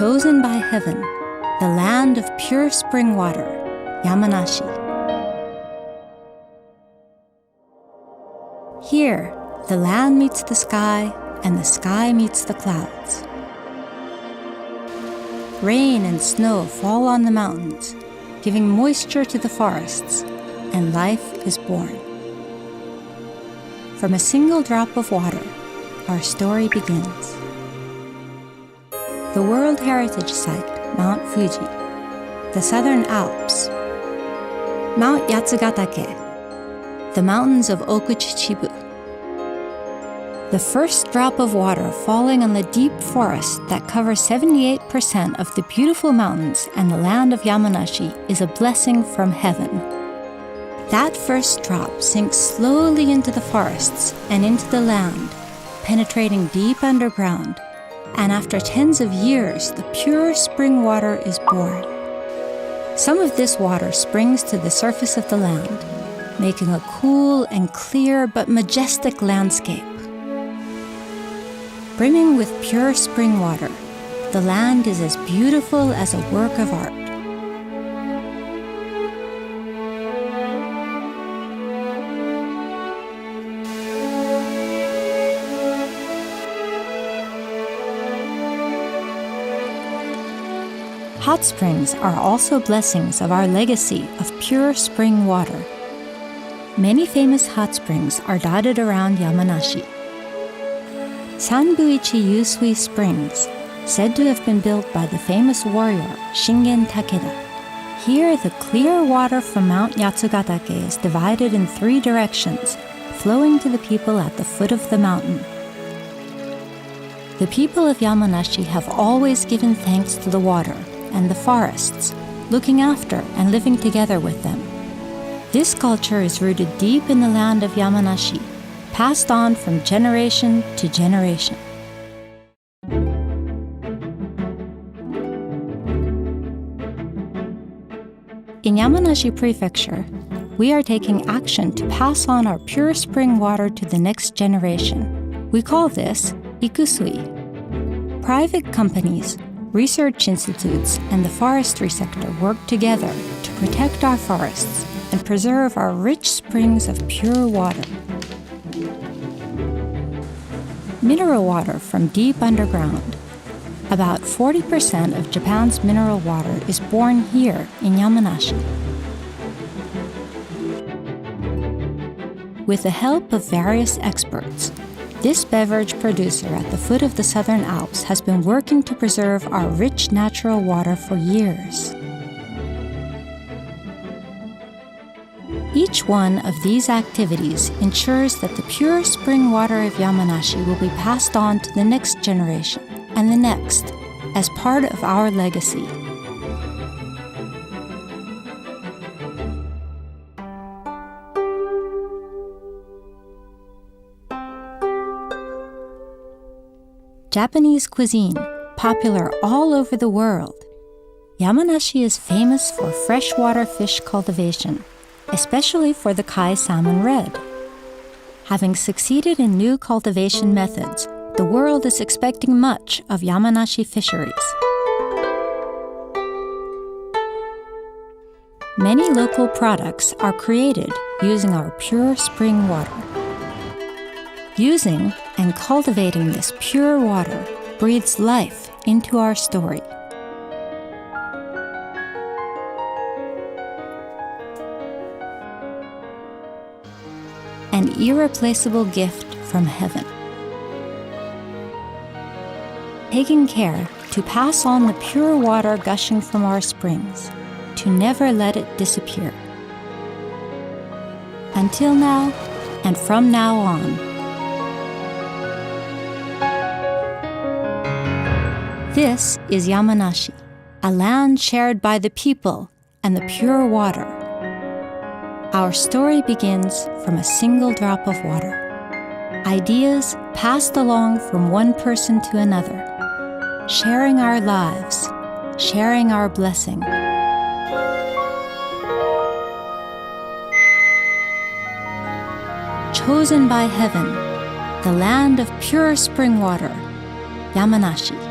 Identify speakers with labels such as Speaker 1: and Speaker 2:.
Speaker 1: chosen by heaven, the land of pure spring water, Yamanashi. Here, the land meets the sky, and the sky meets the clouds. Rain and snow fall on the mountains, giving moisture to the forests, and life is born. From a single drop of water, our story begins. The World Heritage Site, Mount Fuji, the Southern Alps, Mount Yatsugatake, the mountains of Okuchichibu. The first drop of water falling on the deep forest that covers 78% of the beautiful mountains and the land of Yamanashi is a blessing from heaven. That first drop sinks slowly into the forests and into the land, penetrating deep underground, and after tens of years, the pure spring water is born. Some of this water springs to the surface of the land, making a cool and clear but majestic landscape. Brimming with pure spring water, the land is as beautiful as a work of art. Hot springs are also blessings of our legacy of pure spring water. Many famous hot springs are dotted around Yamanashi. Sanbuichi Yusui Springs, said to have been built by the famous warrior Shingen Takeda. Here, the clear water from Mount Yatsugatake is divided in 3 directions, flowing to the people at the foot of the mountain. The people of Yamanashi have always given thanks to the water and the forests, looking after and living together with them. This culture is rooted deep in the land of Yamanashi, passed on from generation to generation. In Yamanashi Prefecture, we are taking action to pass on our pure spring water to the next generation. We call this ikusui. Private companies, research institutes, and the forestry sector work together to protect our forests and preserve our rich springs of pure water. Mineral water from deep underground. About 40% of Japan's mineral water is born here in Yamanashi. With the help of various experts, this beverage producer at the foot of the Southern Alps has been working to preserve our rich natural water for years. Each one of these activities ensures that the pure spring water of Yamanashi will be passed on to the next generation and the next as part of our legacy. Japanese cuisine, popular all over the world. Yamanashi is famous for freshwater fish cultivation, especially for the kai salmon red. Having succeeded in new cultivation methods, the world is expecting much of Yamanashi fisheries. Many local products are created using our pure spring water. Using and cultivating this pure water breathes life into our story. An irreplaceable gift from heaven. Taking care to pass on the pure water gushing from our springs, to never let it disappear. Until now, and from now on. This is Yamanashi, a land shared by the people and the pure water. Our story begins from a single drop of water. Ideas passed along from one person to another, sharing our lives, sharing our blessing. Chosen by heaven, the land of pure spring water, Yamanashi.